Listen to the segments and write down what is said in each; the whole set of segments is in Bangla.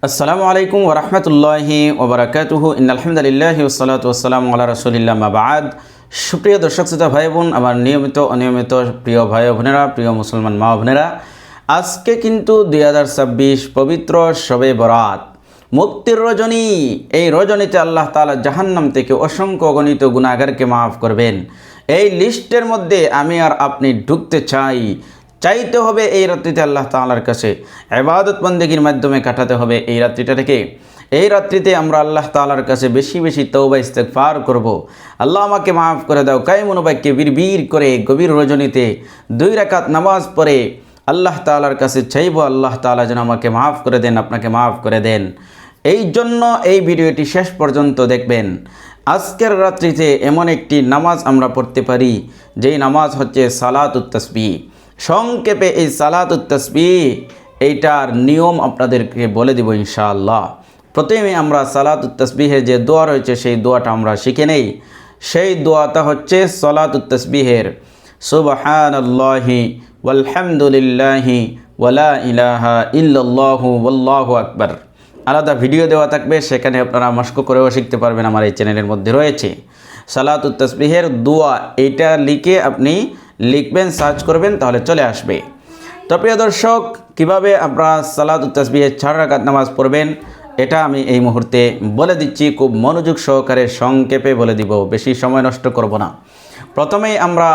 আসসালামু আলাইকুম ওয়া রাহমাতুল্লাহি ওয়া বারাকাতুহু ইন্নাল হামদুলিল্লাহি ওয়াস সালাতু ওয়াস সালামু আলা রাসূলিল্লাহ মা বা'দ। সুপ্রিয় দর্শক শ্রোতা ভাই বোন, আমার নিয়মিত অনিয়মিত প্রিয় ভাই বোনেরা, প্রিয় মুসলমান মা বোনেরা, আজকে কিন্তু 2026 পবিত্র শবে বরাত, মুক্তির রজনী। এই রজনীতে আল্লাহ তাআলা জাহান্নাম থেকে অসংখ্য অগণিত গুনাহগারকে মাফ করবেন। এই লিস্টের মধ্যে আমি আর আপনি ঢুকতে চাইতে হবে এই রাত্রিতে আল্লাহ তাআলার কাছে ইবাদত বন্দেগীর মাধ্যমে কাটাতে হবে এই রাত্রিটাকে। এই রাত্রিতে আমরা আল্লাহ তাআলার কাছে বেশি বেশি তওবা ইস্তেগফার করব। আল্লাহ আমাকে মাফ করে দাও, কায়মুন বাক্যে বিড়বিড় করে গভীর রজনীতে 2 রাকাত নামাজ পড়ে আল্লাহ তাআলার কাছে চাইব, আল্লাহ তাআলা যেন আমাকে মাফ করে দেন, আপনাকে মাফ করে দেন। এই জন্য এই ভিডিওটি শেষ পর্যন্ত দেখবেন। আজকের রাত্রিতে এমন একটি নামাজ আমরা পড়তে পারি, যেই নামাজ হচ্ছে সালাতুত তাসবিহ। সংক্ষেপে এই সালাতুত তাসবিহ এইটার নিয়ম আপনাদেরকে বলে দিব ইনশাআল্লাহ। প্রথমে আমরা সালাতুত তাসবিহের যে দোয়া রয়েছে সেই দোয়াটা আমরা শিখে নেই। সেই দোয়াটা হচ্ছে সালাতুত তাসবিহের সুবহানাল্লাহি ওয়ালহামদুলিল্লাহি ওয়ালা ইলাহা ইল্লাল্লাহু ওয়াল্লাহু আকবার। আলাদা ভিডিও দেওয়া থাকবে, সেখানে আপনারা মস্ক করেও শিখতে পারবেন, আমার এই চ্যানেলের মধ্যে রয়েছে। সালাতুত তাসবিহের দোয়া এইটা লিখে আপনি লিখবেন, সার্চ করবেন, তাহলে চলে আসবে। তো প্রিয় দর্শক, কীভাবে আপনারা সালাতুত তাসবিহের 4 রাকাত নামাজ পড়বেন এটা আমি এই মুহূর্তে বলে দিচ্ছি, খুব মনোযোগ সহকারে সংক্ষেপে বলে দিব, বেশি সময় নষ্ট করব না। প্রথমেই আমরা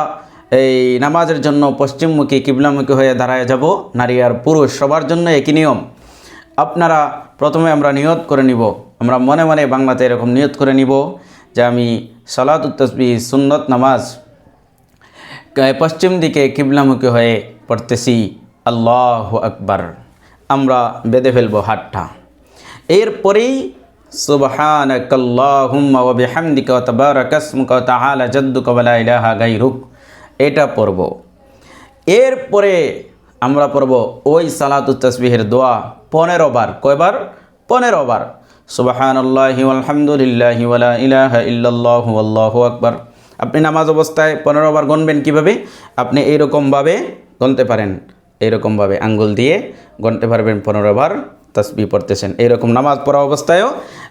এই নামাজের জন্য পশ্চিমমুখী কিবলামুখী হয়ে দাঁড়ায় যাব। নারী আর পুরুষ সবার জন্য একই নিয়ম। আপনারা প্রথমে আমরা নিয়ত করে নিব, আমরা মনে মনে বাংলাতে এরকম নিয়ত করে নিব যে আমি সালাতুত তাসবিহ সুন্নত নামাজ পশ্চিম দিকে কিবলামুখী হয়ে পড়তেছি, আল্লাহু আকবার। আমরা বেঁধে ফেলবো হাতটা। এরপরেই সুবহানাকাল্লাহুম্মা ওয়া বিহামদিকা ওয়া তাবারাকা ইসমুকা ওয়া তাআলা জাদ্দুকা ওয়া লা ইলাহা গায়রুক, এটা পড়ব। এরপরে আমরা পড়ব ওই সালাতুত তাসবিহের দোয়া 15 বার। কয়বার? 15 বার। সুবহানাল্লাহি ওয়ালহামদুলিল্লাহি ওয়া লা ইলাহা ইল্লাল্লাহু ওয়াল্লাহু আকবার। আপনি নামাজ অবস্থায় 15 বার গুনবেন। কীভাবে? আপনি এইরকমভাবে গুনতে পারেন, এইরকমভাবে আঙ্গুল দিয়ে গুনতে পারবেন 15 বার তাসবিহ পড়তেছেন। এইরকম নামাজ পড়া অবস্থায়ও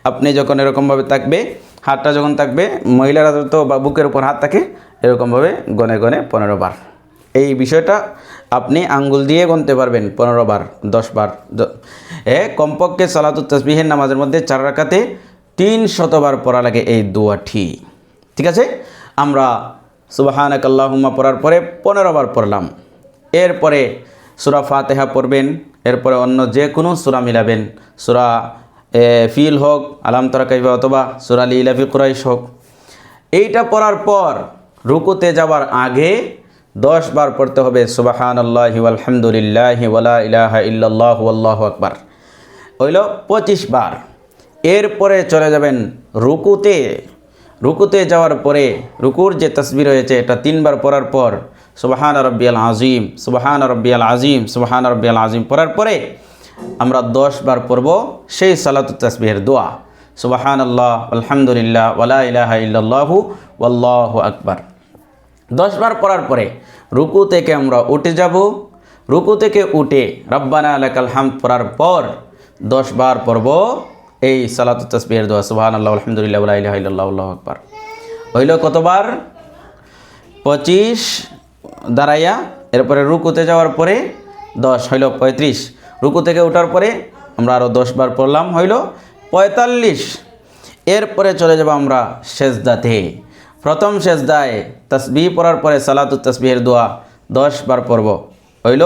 আপনি যখন এরকমভাবে থাকবে, হাতটা যখন থাকবে, মহিলারা তো বা বুকের উপর হাত থাকে, এরকমভাবে গনে গনে 15 বার। এই বিষয়টা আপনি আঙ্গুল দিয়ে গুনতে পারবেন 15 বার, 10 বার। কমপক্ষে সালাতুত তাসবিহের নামাজের মধ্যে 4 রাকাতে 300 বার পড়া লাগে এই দোয়াটি। ঠিক আছে? আমরা সুবহানাকাল্লাহুম্মা পড়ার পরে 15 বার পড়লাম। এরপরে সূরা ফাতিহা পড়বেন। এরপরে অন্য যে কোনো সূরা মিলাবেন, সূরা ফিল হোক, আলাম তারা কাইফা, অথবা সূরা লিলাফি কুরাইশ হোক। এইটা পড়ার পর রুকুতে যাওয়ার আগে 10 বার পড়তে হবে সুবহানাল্লাহি ওয়ালহামদুলিল্লাহি ওয়া লা ইলাহা ইল্লাল্লাহু ওয়াল্লাহু আকবার, হইল 25 বার। এরপরে চলে যাবেন রুকুতে। রুকুতে যাওয়ার পরে রুকুর যে তাসবিহ রয়েছে এটা 3 বার পড়ার পর সুবহান রাব্বিয়াল আযীম, সুবহান রাব্বিয়াল আযীম, সুবহান রাব্বিয়াল আযীম পড়ার পরে আমরা 10 বার পড়ব সেই সালাতুত তাসবিহের দোয়া সুবহানাল্লাহ আলহামদুলিল্লাহ ওয়া লা ইলাহা ইল্লাল্লাহু ওয়াল্লাহু আকবার। 10 বার পড়ার পরে রুকু থেকে আমরা উঠে যাব। রুকু থেকে উঠে রব্বানা লাকাল হামদ পড়ার পর 10 বার পড়ব এই সালাতুত তাসবিহের দোয়া সুবহানাল্লাহ আলহামদুলিল্লাহ ওয়া লা ইলাহা ইল্লাল্লাহু আল্লাহু আকবার। হইল কতবার? 25 দাঁড়াইয়া। এরপরে রুকুতে যাওয়ার পরে 10, হইল 35। রুকু থেকে ওঠার পরে আমরা আরও 10 বার পড়লাম, হইল 45। এরপরে চলে যাব আমরা সেজদাতে। প্রথম সেজদায় তাসবিহ পড়ার পরে সালাতুত তাসবিহের দোয়া 10 বার পড়ব, হইল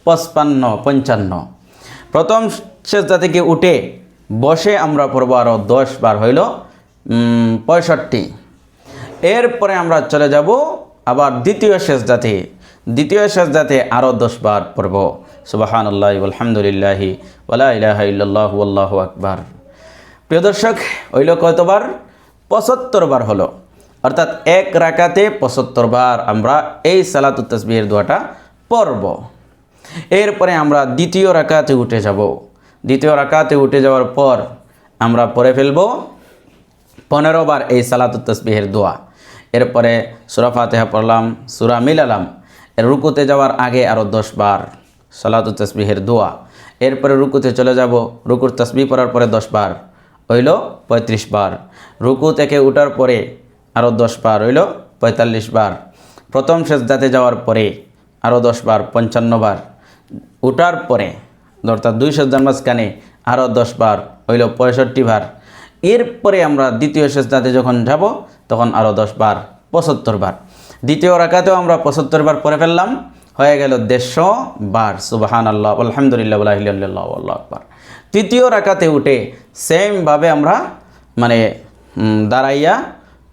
55। প্রথম সেজদা থেকে উঠে বসে আমরা পড়ব আরও 10 বার, হইল 65। এরপরে আমরা চলে যাব আবার দ্বিতীয় সেজদাতে। দ্বিতীয় সেজদাতে আরও 10 বার পড়ব সুবহানাল্লাহি ওয়ালহামদুলিল্লাহি ওয়া লা ইলাহা ইল্লাল্লাহু ওয়াল্লাহু আকবার। প্রিয় দর্শক, হইল কতবার? 75 বার হলো। অর্থাৎ 1 রাকাতে 75 বার আমরা এই সালাতুত তাসবিহের দোয়াটা পড়ব। এরপরে আমরা দ্বিতীয় রাকাতে উঠে যাব। দ্বিতীয় রাকাতে উঠে যাওয়ার পর আমরা পড়ে ফেলব 15 বার এই সালাতুত তাসবিহের দোয়া। এরপরে সূরা ফাতিহা পড়লাম, সূরা মিলালাম। রুকুতে যাওয়ার আগে আরও 10 বার সালাতুত তাসবিহের দোয়া। এরপরে রুকুতে চলে যাব, রুকুর তাসবিহ পড়ার পরে 10 বার হইল 35 বার। রুকু থেকে উঠার পরে আরও 10 বার হইল 45 বার। প্রথম সেজদাতে যাওয়ার পরে আরও 10 বার 55 বার। উঠার পরে অর্থাৎ 2 সেজদার মাঝখানে আরও 10 বার হইল 65 বার। এরপরে আমরা দ্বিতীয় সেজদাতে যখন যাব তখন আরও 10 বার 75 বার। দ্বিতীয় রাকাতেও আমরা 75 বার পড়ে ফেললাম, হয়ে গেল 150 বার। সুবহানাল্লাহ আলহামদুলিল্লাহ ওয়া লা ইলাহা ইল্লাল্লাহ আল্লাহু আকবার। তৃতীয় রাকাতে উঠে সেমভাবে আমরা দাঁড়াইয়া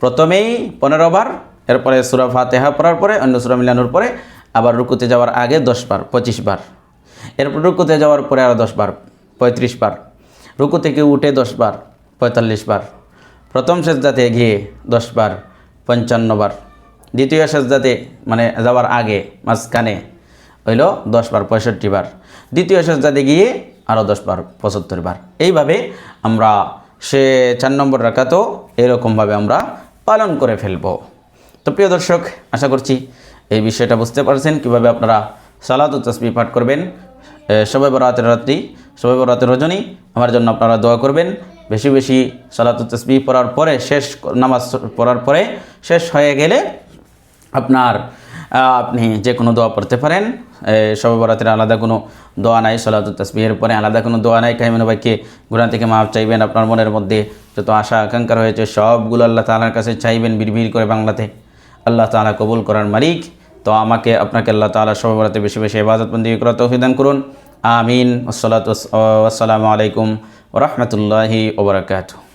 প্রথমেই 15 বার, এরপরে সূরা ফাতিহা পড়ার পরে অন্য সূরা মিলানোর পরে আবার রুকুতে যাওয়ার আগে 10 বার 25 বার। এরপর রুকুতে যাওয়ার পরে আরও 10 বার 35 বার। রুকু থেকে উঠে 10 বার 45 বার। প্রথম সেজদাতে গিয়ে 10 বার 55 বার। দ্বিতীয় সেজদাতে যাওয়ার আগে মাঝখানে হইল 10 বার 65 বার। দ্বিতীয় সেজদাতে গিয়ে আরও 10 বার 75 বার। এইভাবে আমরা 4 নম্বর রাকাতও এরকমভাবে আমরা পালন করে ফেলব। তো প্রিয় দর্শক, আশা করছি এই বিষয়টা বুঝতে পারছেন কীভাবে আপনারা সালাতুত তাসবিহ পাঠ করবেন। শবে বরাতের রাত্রি, শবে বরাতের রজনী আমার জন্য আপনারা দোয়া করবেন। বেশি বেশি সালাতুত তাসবিহ পড়ার পরে নামাজ পড়ার পরে শেষ হয়ে গেলে আপনি যে কোনো দোয়া পড়তে পারেন। শবে বরাতের আলাদা কোনো দোয়া নাই, সালাতুত তাসবিহের পরে আলাদা কোনো দোয়া নাই। কাইমান ভাইকে গুনাহ থেকে মাফ চাইবেন। আপনার মনের মধ্যে যত আশা আকাঙ্ক্ষা রয়েছে সবগুলো আল্লাহ তাআলার কাছে চাইবেন বিড়বিড় করে বাংলাতে। আল্লাহ তাআলা কবুল করার মালিক। তো আপনাকে আল্লাহ তাআলা শবে বরাতে বেশি বেশি ইবাদত বন্দেগী করার তৌফিক দান করুন। আমিন। আসসালামু আলাইকুম ওয়া রাহমাতুল্লাহি ওয়া বারাকাতুহু।